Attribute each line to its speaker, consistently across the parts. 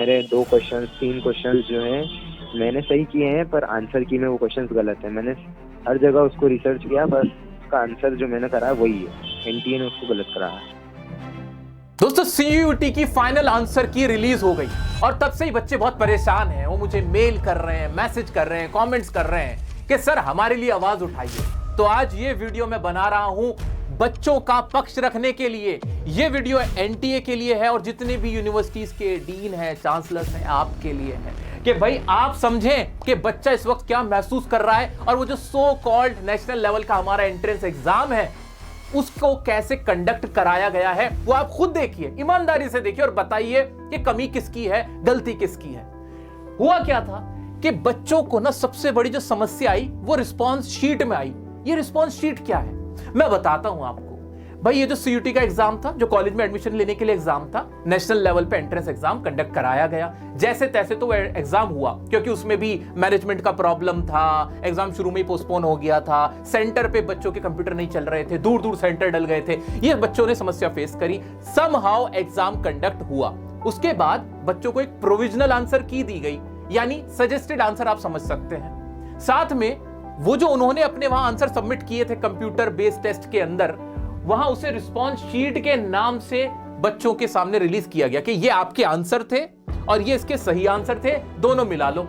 Speaker 1: मेरे 3 क्वेश्चन जो हैं मैंने सही किए हैं, पर आंसर की में वो क्वेश्चंस गलत है। मैंने हर जगह उसको रिसर्च किया, बस उसका आंसर जो मैंने करा वही है, एनटीए ने उसको गलत कराया।
Speaker 2: दोस्तों सीयूईटी की फाइनल आंसर की रिलीज हो गई और तब से ही बच्चे बहुत परेशान हैं। वो मुझे मेल कर रहे हैं, मैसेज कर रहे हैं, कमेंट्स कर रहे हैं कि सर हमारे लिए आवाज उठाइए। तो आज ये वीडियो मैं बना रहा हूं बच्चों का पक्ष रखने के लिए। ये वीडियो एनटीए के लिए है और जितने भी यूनिवर्सिटीज के डीन हैं, चांसलर्स हैं, आपके लिए है कि भाई आप समझें कि बच्चा इस वक्त क्या महसूस कर रहा है और वो जो सो कॉल्ड नेशनल लेवल का हमारा एंट्रेंस एग्जाम है उसको कैसे कंडक्ट कराया गया है वो आप खुद देखिए, ईमानदारी से देखिए और बताइए कि कमी किसकी है, गलती किसकी है। हुआ क्या था कि बच्चों को ना सबसे बड़ी जो समस्या आई वो रिस्पांस शीट में आई। ये रिस्पांस शीट क्या है मैं बताता हूं आपको। भाई ये जो सीयूटी का एग्जाम था, जो कॉलेज में एडमिशन लेने के लिए एग्जाम था, नेशनल लेवल पे एंट्रेंस एग्जाम कंडक्ट कराया गया। जैसे तैसे तो एग्जाम हुआ क्योंकि उसमें भी मैनेजमेंट का प्रॉब्लम था, एग्जाम शुरू में ही पोस्टपोन हो गया था, सेंटर पे बच्चों के कंप्यूटर नहीं चल रहे थे, दूर दूर सेंटर डल गए थे, ये बच्चों ने समस्या फेस करी। समहाउ एग्जाम कंडक्ट हुआ। उसके बाद बच्चों को एक प्रोविजनल आंसर की दी गई, यानी सजेस्टेड आंसर आप समझ सकते हैं। साथ में वो जो उन्होंने अपने वहां आंसर सबमिट किए थे कंप्यूटर बेस्ड टेस्ट के अंदर, वहां उसे रिस्पांस शीट के नाम से बच्चों के सामने रिलीज किया गया कि ये आपके आंसर थे और ये इसके सही आंसर थे, दोनों मिला लो।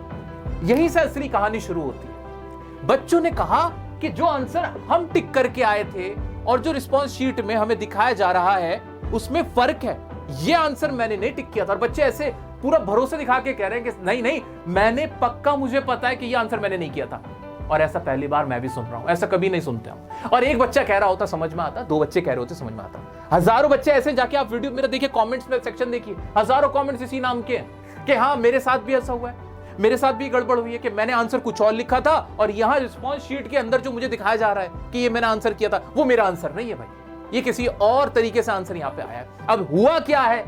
Speaker 2: यहीं से असली कहानी शुरू होती है। बच्चों ने कहा कि जो आंसर हम टिक करके आए थे और जो रिस्पांस शीट में हमें दिखाया जा रहा है उसमें फर्क है, ये आंसर मैंने नहीं टिक किया था। और बच्चे ऐसे पूरा भरोसा दिखा के कह रहे हैं कि नहीं नहीं मैंने पक्का, मुझे पता है कि ये आंसर मैंने नहीं किया था। और ऐसा पहली बार मैं भी सुन रहा हूं, ऐसा कभी नहीं सुनते हम। और एक बच्चा कह रहा होता समझ में आता, 2 बच्चे कह रहे होते समझ में आता, हजारों बच्चे ऐसे जाके आप वीडियो मेरा देखिए, कमेंट्स में सेक्शन देखिए, हजारों कमेंट्स इसी नाम के हैं कि हाँ मेरे साथ भी ऐसा हुआ है, मेरे साथ भी गड़बड़ हुई है कि मैंने आंसर कुछ और लिखा था और यहां रिस्पांस शीट के अंदर जो मुझे दिखाया जा रहा है कि ये मैंने आंसर किया था वो मेरा आंसर नहीं है भाई, ये किसी और तरीके से आंसर यहां पे आया है। अब हुआ क्या है,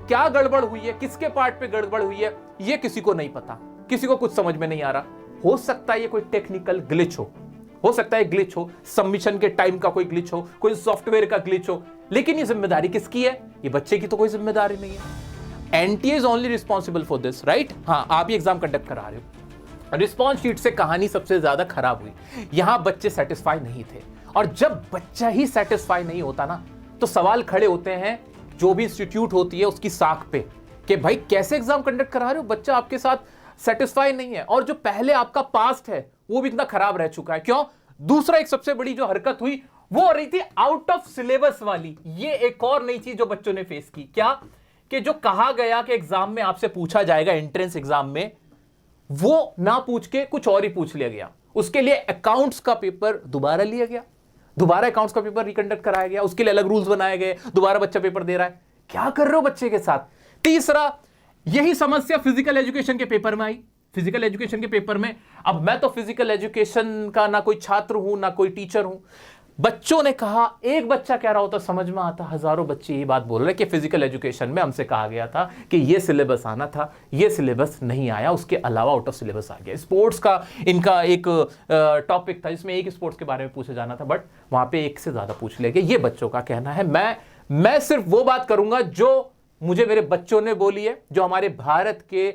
Speaker 2: क्या गड़बड़ हुई है, किसके पार्ट पे गड़बड़ हुई है, ये किसी को नहीं पता, किसी को कुछ समझ में नहीं आ रहा। हो सकता है ये कोई टेक्निकल ग्लिच हो सकता है ग्लिच हो, सबमिशन के टाइम का कोई ग्लिच हो, कोई सॉफ्टवेयर का ग्लिच हो, लेकिन ये जिम्मेदारी किसकी है? ये बच्चे की तो कोई जिम्मेदारी नहीं है। NTA is only responsible for this, right? हाँ, आप ये एग्जाम कंडक्ट करा रहे हो। रिस्पॉन्स शीट से कहानी सबसे ज्यादा खराब हुई, यहां बच्चे सेटिस्फाई नहीं थे। और जब बच्चा ही सेटिस्फाई नहीं होता ना तो सवाल खड़े होते हैं जो भी इंस्टीट्यूट होती है उसकी साख पे कि भाई कैसे एग्जाम कंडक्ट करा रहे हो, बच्चा आपके साथ सेटिस्फाई नहीं है और जो पहले आपका पास्ट है वो भी इतना खराब रह चुका है। क्यों? दूसरा एक सबसे बड़ी जो हरकत हुई वो हो रही थी आउट ऑफ सिलेबस वाली। ये एक और नई चीज जो बच्चों ने फेस की, क्या कि जो कहा गया कि एग्जाम में आपसे पूछा जाएगा एंट्रेंस एग्जाम में, वो ना पूछ के कुछ और ही पूछ लिया गया। उसके लिए अकाउंट्स का पेपर दोबारा लिया गया, दोबारा अकाउंट्स का पेपर रिकंडक्ट कराया गया, उसके लिए अलग रूल्स बनाए गए, दोबारा बच्चा पेपर दे रहा है। क्या कर रहे हो बच्चे के साथ? तीसरा, यही समस्या फिजिकल एजुकेशन के पेपर में आई। फिजिकल एजुकेशन के पेपर में, अब मैं तो फिजिकल एजुकेशन का ना कोई छात्र हूं ना कोई टीचर हूं, बच्चों ने कहा, एक बच्चा कह रहा होता समझ में आता, हजारों बच्चे ये बात बोल रहे कि फिजिकल एजुकेशन में हमसे कहा गया था कि ये सिलेबस आना था, ये सिलेबस नहीं आया, उसके अलावा आउट ऑफ सिलेबस आ गया। स्पोर्ट्स का इनका एक टॉपिक था जिसमें एक स्पोर्ट्स के बारे में पूछा जाना था, बट वहां पे एक से ज्यादा पूछ लिया गया। ये बच्चों का कहना है। मैं सिर्फ वो बात करूंगा जो मुझे मेरे बच्चों ने बोली है, जो हमारे भारत के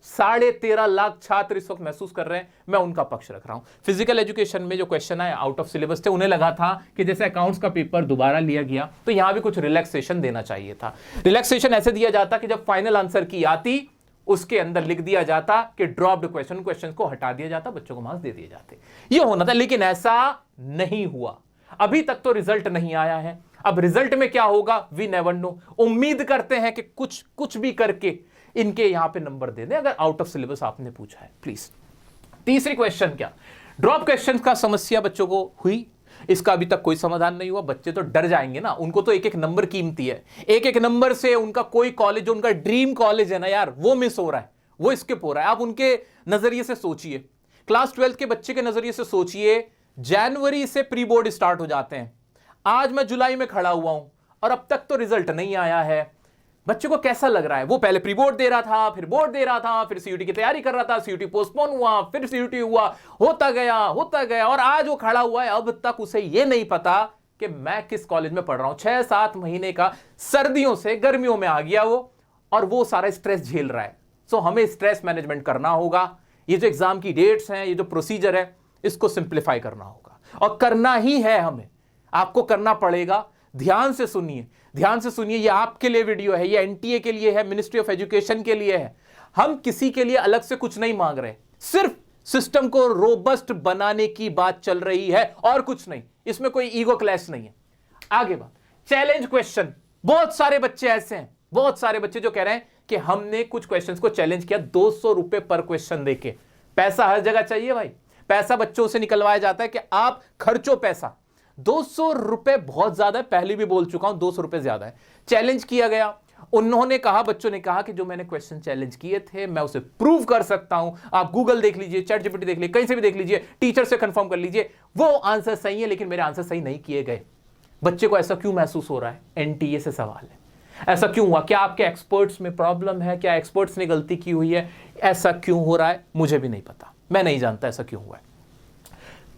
Speaker 2: 13.5 लाख छात्र इस वक्त महसूस कर रहे हैं, मैं उनका पक्ष रख रहा हूं। फिजिकल एजुकेशन में जो क्वेश्चन आए आउट ऑफ सिलेबस थे, उन्हें लगा था कि जैसे अकाउंट्स का पेपर दोबारा लिया गया तो यहां भी कुछ रिलैक्सेशन देना चाहिए था। रिलैक्सेशन ऐसे दिया जाता कि जब फाइनल आंसर की आती उसके अंदर लिख दिया जाता कि ड्रॉप्ड क्वेश्चन को हटा दिया जाता, बच्चों को मार्क्स दे दिए जाते। यह होना था, लेकिन ऐसा नहीं हुआ। अभी तक तो रिजल्ट नहीं आया है। अब रिजल्ट में क्या होगा वी नेवर नो। उम्मीद करते हैं कि कुछ भी करके इनके यहां पे नंबर दे दें अगर आउट ऑफ सिलेबस आपने पूछा है, प्लीज। तीसरी क्वेश्चन, क्या ड्रॉप क्वेश्चन का समस्या बच्चों को हुई? इसका अभी तक कोई समाधान नहीं हुआ। बच्चे तो डर जाएंगे ना, उनको तो एक एक नंबर कीमती है। एक एक नंबर से उनका कोई कॉलेज, उनका ड्रीम कॉलेज है ना यार, वो मिस हो रहा है, वो स्किप हो रहा है। आप उनके नजरिए से सोचिए, क्लास 12 के बच्चे के नजरिए से सोचिए, जनवरी से प्री बोर्ड स्टार्ट हो जाते हैं, आज मैं जुलाई में खड़ा हुआ हूं और अब तक तो रिजल्ट नहीं आया है। बच्चे को कैसा लग रहा है? वो पहले प्री बोर्ड दे रहा था, फिर बोर्ड दे रहा था, फिर सीयूटी की तैयारी कर रहा था, सीयूटी पोस्टपोन हुआ, फिर सीयूटी हुआ, होता गया और आज वो खड़ा हुआ है। अब तक उसे ये नहीं पता कि मैं किस कॉलेज में पढ़ रहा हूं। 6-7 महीने का सर्दियों से गर्मियों में आ गया वो, और वो सारा स्ट्रेस झेल रहा है। सो हमें स्ट्रेस मैनेजमेंट करना होगा। ये जो एग्जाम की डेट्स हैं, ये जो प्रोसीजर है, इसको सिंप्लीफाई करना होगा और करना ही है हमें, आपको करना पड़ेगा। ध्यान से सुनिए, ध्यान से सुनिए, ये आपके लिए वीडियो है, ये एनटीए के लिए है, मिनिस्ट्री ऑफ एजुकेशन के लिए है। हम किसी के लिए अलग से कुछ नहीं मांग रहे, सिर्फ सिस्टम को रोबस्ट बनाने की बात चल रही है और कुछ नहीं। इसमें कोई ईगो क्लैश नहीं है। आगे बात, चैलेंज क्वेश्चन। बहुत सारे बच्चे ऐसे हैं, बहुत सारे बच्चे जो कह रहे हैं कि हमने कुछ क्वेश्चंस को चैलेंज किया 200 रुपए पर क्वेश्चन देके। पैसा हर जगह चाहिए भाई, पैसा बच्चों से निकलवाया जाता है कि आप खर्चो पैसा। 200 रुपए बहुत ज्यादा है, पहले भी बोल चुका हूं, 200 रुपए ज्यादा है। चैलेंज किया गया, उन्होंने कहा, बच्चों ने कहा कि जो मैंने क्वेश्चन चैलेंज किए थे मैं उसे प्रूव कर सकता हूं। आप गूगल देख लीजिए, चैट जीपीटी देख लीजिए, कहीं से भी देख लीजिए, टीचर से कंफर्म कर लीजिए, वो आंसर सही है, लेकिन मेरे आंसर सही नहीं किए गए। बच्चे को ऐसा क्यों महसूस हो रहा है? एनटीए से सवाल है, ऐसा क्यों हुआ? क्या आपके एक्सपर्ट्स में प्रॉब्लम है? क्या एक्सपर्ट्स ने गलती की हुई है? ऐसा क्यों हो रहा है? मुझे भी नहीं पता, मैं नहीं जानता ऐसा क्यों हुआ है।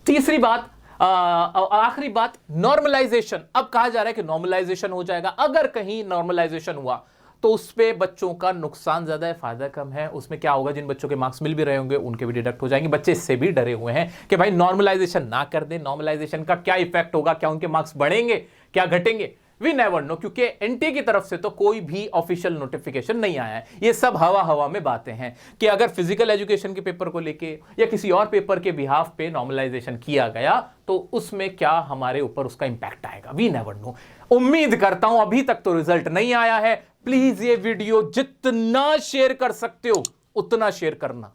Speaker 2: तीसरी बात, आखिरी बात, नॉर्मलाइजेशन। अब कहा जा रहा है कि नॉर्मलाइजेशन हो जाएगा। अगर कहीं नॉर्मलाइजेशन हुआ तो उस पे बच्चों का नुकसान ज्यादा है, फायदा कम है। उसमें क्या होगा, जिन बच्चों के मार्क्स मिल भी रहे होंगे उनके भी डिडक्ट हो जाएंगे। बच्चे इससे भी डरे हुए हैं कि भाई नॉर्मलाइजेशन ना कर दें, नॉर्मलाइजेशन का क्या इफेक्ट होगा, क्या उनके मार्क्स बढ़ेंगे, क्या घटेंगे, वी नेवर नो, क्योंकि एनटीए की तरफ से तो कोई भी ऑफिशियल नोटिफिकेशन नहीं आया है। ये सब हवा हवा में बातें हैं कि अगर फिजिकल एजुकेशन के पेपर को लेके या किसी और पेपर के बिहाफ पे नॉर्मलाइजेशन किया गया तो उसमें क्या हमारे ऊपर उसका इंपैक्ट आएगा, वी नेवर नो। उम्मीद करता हूं, अभी तक तो रिजल्ट नहीं आया है। प्लीज ये वीडियो जितना शेयर कर सकते हो उतना शेयर करना,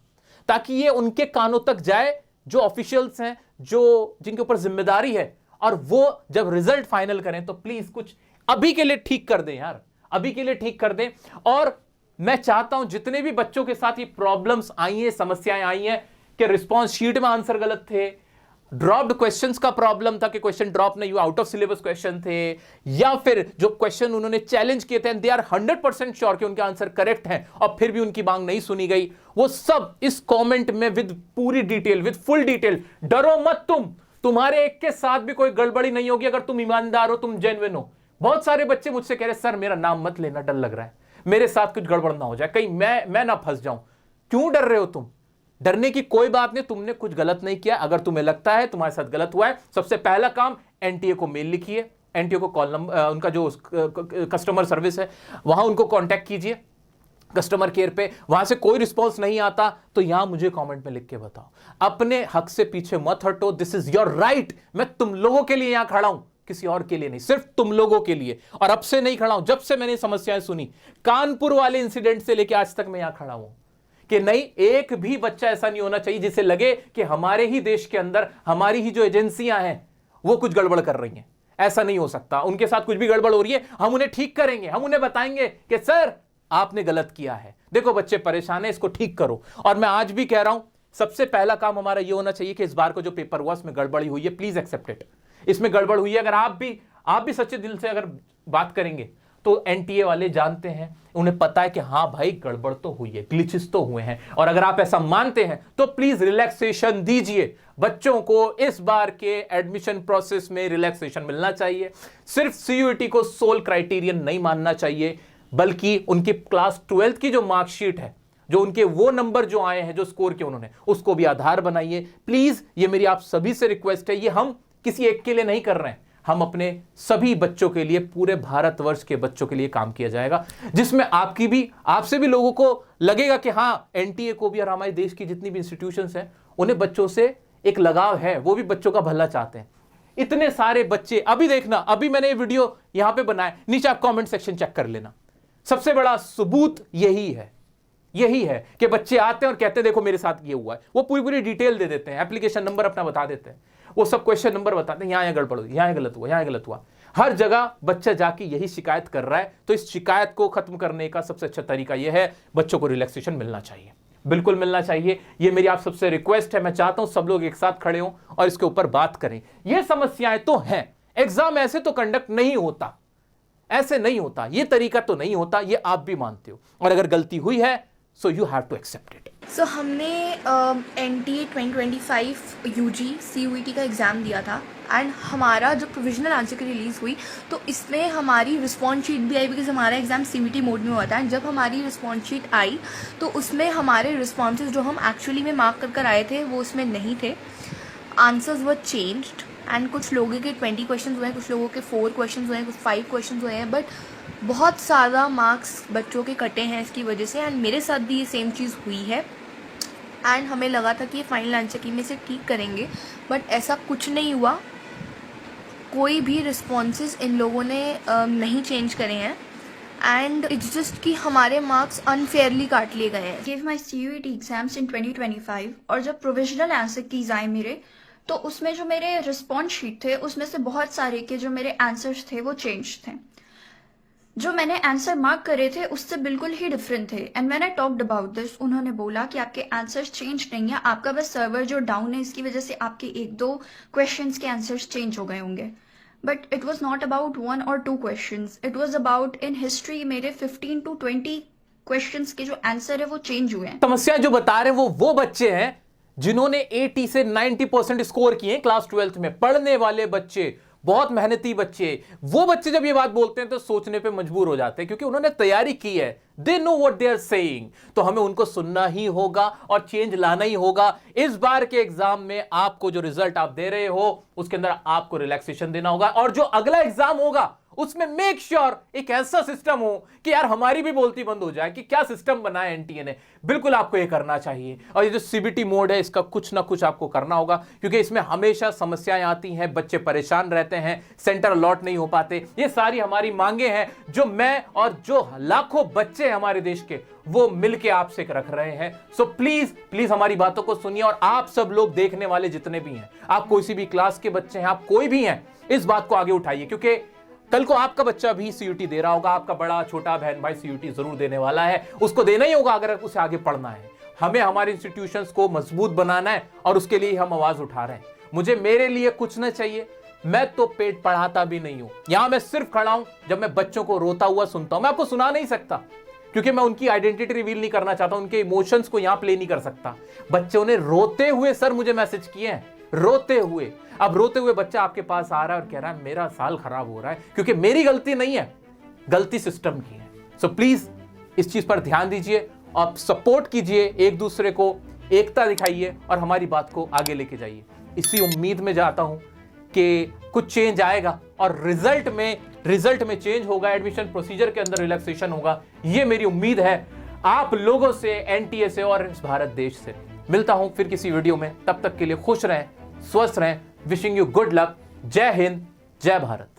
Speaker 2: ताकि ये उनके कानों तक जाए जो ऑफिशियल्स हैं, जो जिनके ऊपर जिम्मेदारी है, और वो जब रिजल्ट फाइनल करें तो प्लीज कुछ अभी के लिए ठीक कर दें यार, अभी के लिए ठीक कर दें। और मैं चाहता हूं जितने भी बच्चों के साथ ये प्रॉब्लम्स आई हैं, समस्याएं आई हैं कि रिस्पॉन्स शीट में आंसर गलत थे, ड्रॉप्ड क्वेश्चंस का प्रॉब्लम था कि क्वेश्चन ड्रॉप नहीं हुआ, आउट ऑफ सिलेबस क्वेश्चन थे, या फिर जो क्वेश्चन उन्होंने चैलेंज किए थे दे आर 100% श्योर कि उनके आंसर करेक्ट हैं और फिर भी उनकी मांग नहीं सुनी गई, वो सब इस कमेंट में विद पूरी डिटेल, विद फुल डिटेल। डरो मत तुम, तुम्हारे एक के साथ भी कोई गड़बड़ी नहीं होगी अगर तुम ईमानदार हो, तुम जेन्युइन हो। बहुत सारे बच्चे मुझसे कह रहे सर मेरा नाम मत लेना, डर लग रहा है, मेरे साथ कुछ गड़बड़ ना हो जाए, कहीं मैं ना फंस जाऊं। क्यों डर रहे हो तुम? डरने की कोई बात नहीं, तुमने कुछ गलत नहीं किया। अगर तुम्हें लगता है तुम्हारे साथ गलत हुआ है, सबसे पहला काम एनटीए को मेल लिखिए, एनटीए को कॉल नंबर, उनका जो कस्टमर सर्विस है वहां उनको कांटेक्ट कीजिए, कस्टमर केयर पे। वहां से कोई रिस्पॉन्स नहीं आता तो यहां मुझे कमेंट में लिख के बताओ। अपने हक से पीछे मत हटो, दिस इज योर राइट। मैं तुम लोगों के लिए यहां खड़ा हूं, किसी और के लिए नहीं, सिर्फ तुम लोगों के लिए। और अब से नहीं खड़ा हूं, जब से मैंने समस्याएं सुनी कानपुर वाले इंसिडेंट से लेकर आज तक मैं यहां खड़ा हूं कि नहीं, एक भी बच्चा ऐसा नहीं होना चाहिए जिसे लगे कि हमारे ही देश के अंदर हमारी ही जो एजेंसियां हैं वो कुछ गड़बड़ कर रही हैं। ऐसा नहीं हो सकता। उनके साथ कुछ भी गड़बड़ हो रही है, हम उन्हें ठीक करेंगे, हम उन्हें बताएंगे कि सर आपने गलत किया है, देखो बच्चे परेशान है, इसको ठीक करो। और मैं आज भी कह रहा हूं, सबसे पहला काम हमारा यह होना चाहिए कि इस बार को जो पेपर हुआ उसमें गड़बड़ी हुई है, प्लीज एक्सेप्ट इट। इसमें गड़बड़ हुई है, अगर आप भी सच्चे दिल से अगर बात करेंगे तो एनटीए वाले जानते हैं, उन्हें पता है कि हाँ भाई गड़बड़ तो हुई है, ग्लिचेस तो हुए हैं। और अगर आप ऐसा मानते हैं तो प्लीज रिलैक्सेशन दीजिए। बच्चों को इस बार के एडमिशन प्रोसेस में रिलैक्सेशन मिलना चाहिए। सिर्फ सीयूईटी को सोल क्राइटेरियन नहीं मानना चाहिए, बल्कि उनकी क्लास 12th की जो मार्कशीट है, जो उनके वो नंबर जो आए हैं, जो स्कोर किए उन्होंने, उसको भी आधार बनाइए प्लीज। ये मेरी आप सभी से रिक्वेस्ट है। ये हम किसी एक के लिए नहीं कर रहे हैं, हम अपने सभी बच्चों के लिए, पूरे भारतवर्ष के बच्चों के लिए काम किया जाएगा, जिसमें आपसे भी लोगों को लगेगा कि हाँ एनटीए को भी और हमारे देश की जितनी भी इंस्टीट्यूशंस हैं उन्हें बच्चों से एक लगाव है, वो भी बच्चों का भला चाहते हैं। इतने सारे बच्चे, अभी देखना, अभी मैंने ये वीडियो यहां पे बनाया, नीचे आप कमेंट सेक्शन चेक कर लेना। सबसे बड़ा सबूत यही है कि बच्चे आते हैं और कहते हैं देखो मेरे साथ ये हुआ है। वो पूरी डिटेल दे देते हैं, एप्लीकेशन नंबर अपना बता देते हैं, वो सब क्वेश्चन नंबर बताते हैं, यहाँ गड़बड़ हुई, यहाँ गलत हुआ, यहाँ गलत हुआ। हर जगह बच्चा जाके यही शिकायत कर रहा है। तो इस शिकायत को खत्म करने का सबसे अच्छा तरीका यह है, बच्चों को रिलैक्सेशन मिलना चाहिए, बिल्कुल मिलना चाहिए। ये मेरी आप सबसे रिक्वेस्ट है। मैं चाहता हूं सब लोग एक साथ खड़े हों और इसके ऊपर बात करें। ये समस्याएं तो हैं, एग्जाम ऐसे तो कंडक्ट नहीं होता, ऐसे नहीं होता, ये तरीका तो नहीं होता, ये आप भी मानते हो। और अगर गलती हुई है so you have to accept it.
Speaker 3: So हमने NTA 2025 UG CUET का एग्ज़ाम दिया था एंड हमारा जब प्रोविजनल आंसर की रिलीज़ हुई तो इसमें हमारी रिस्पॉन्स शीट भी आई, बिकॉज हमारा एग्ज़ाम CVT मोड में हुआ था। एंड जब हमारी रिस्पॉन्स शीट आई तो उसमें हमारे रिस्पॉन्सेज जो हम एक्चुअली में मार्क कर आए थे वो उसमें नहीं थे। आंसर्स वर चेंज्ड एंड कुछ लोगों के 20 क्वेश्चन हुए हैं, कुछ लोगों के 4 क्वेश्चन हुए हैं, कुछ 5 क्वेश्चन हुए हैं, बट बहुत ज़्यादा मार्क्स बच्चों के कटे हैं इसकी वजह से। एंड मेरे साथ भी ये सेम चीज़ हुई है एंड हमें लगा था कि ये फाइनल आंसर की में से ठीक करेंगे, बट ऐसा कुछ नहीं हुआ। कोई भी रिस्पॉन्सेज इन लोगों ने नहीं चेंज करे हैं एंड इट्स जस्ट कि हमारे मार्क्स अनफेयरली काट लिए गए हैं।
Speaker 4: gave my CUET exams in 2025 और जब प्रोविजनल आंसर कीज आए मेरे, तो उसमें जो मेरे रिस्पॉन्स शीट थे उसमें से बहुत सारे के जो मेरे आंसर्स थे वो चेंज थे। जो मैंने आंसर मार्क करे थे उससे बिल्कुल ही डिफरेंट थे। And when I talked about this, उन्होंने बोला कि आपके आंसर्स चेंज नहीं है, आपका बस सर्वर जो डाउन है इसकी वजह से आपके 1-2 क्वेश्चंस के आंसर्स चेंज हो गए होंगे। But it was not about 1 or 2 questions, it was about in history मेरे 15 to 20 क्वेश्चंस के जो आंसर है वो चेंज हुए हैं।
Speaker 2: समस्याएं जो बता रहे हैं वो बच्चे हैं जिन्होंने 80 से 90% स्कोर किए क्लास 12th में, पढ़ने वाले बच्चे, बहुत मेहनती बच्चे। वो बच्चे जब ये बात बोलते हैं तो सोचने पे मजबूर हो जाते हैं क्योंकि उन्होंने तैयारी की है, they know what they are saying. तो हमें उनको सुनना ही होगा और चेंज लाना ही होगा। इस बार के एग्जाम में आपको जो रिजल्ट आप दे रहे हो उसके अंदर आपको रिलैक्सेशन देना होगा, और जो अगला एग्जाम होगा उसमें मेक श्योर एक ऐसा सिस्टम हो कि यार हमारी भी बोलती बंद हो जाए कि क्या सिस्टम बनाया एनटीए ने। बिल्कुल आपको ये करना चाहिए। और ये जो सीबीटी मोड है इसका कुछ ना कुछ आपको करना होगा क्योंकि इसमें हमेशा समस्याएं आती हैं, बच्चे परेशान रहते हैं, सेंटर अलॉट नहीं हो पाते। ये सारी हमारी मांगे हैं जो मैं और जो लाखों बच्चे हैं हमारे देश के वो मिलके आपसे रख रहे हैं। सो प्लीज प्लीज हमारी बातों को सुनिए, और आप सब लोग देखने वाले जितने भी हैं, आप कोई भी क्लास के बच्चे हैं, आप कोई भी हैं, इस बात को आगे उठाइए क्योंकि कल को आपका बच्चा भी सीयूटी दे रहा होगा, आपका बड़ा छोटा बहन भाई सीयूटी जरूर देने वाला है, उसको देना ही होगा अगर उसे आगे पढ़ना है। हमें हमारे इंस्टीट्यूशंस को मजबूत बनाना है और उसके लिए हम आवाज उठा रहे हैं। मुझे मेरे लिए कुछ ना चाहिए, मैं तो पेट पढ़ाता भी नहीं हूं, यहां मैं सिर्फ खड़ा हूं जब मैं बच्चों को रोता हुआ सुनता हूं। मैं आपको सुना नहीं सकता क्योंकि मैं उनकी आइडेंटिटी रिवील नहीं करना चाहता, उनके इमोशंस को यहां प्ले नहीं कर सकता। बच्चों ने रोते हुए सर मुझे मैसेज किए हैं, रोते हुए। अब रोते हुए बच्चा आपके पास आ रहा है और कह रहा है मेरा साल खराब हो रहा है क्योंकि मेरी गलती नहीं है, गलती सिस्टम की है। सो प्लीज इस चीज पर ध्यान दीजिए, आप सपोर्ट कीजिए, एक दूसरे को एकता दिखाइए और हमारी बात को आगे लेके जाइए। इसी उम्मीद में जाता हूं कि कुछ चेंज आएगा और रिजल्ट में चेंज होगा, एडमिशन प्रोसीजर के अंदर रिलैक्सेशन होगा। ये मेरी उम्मीद है आप लोगों से, एनटीए से और इस भारत देश से। मिलता हूं फिर किसी वीडियो में, तब तक के लिए खुश रहें, स्वस्थ रहें। Wishing you good luck. जय हिंद, जय भारत।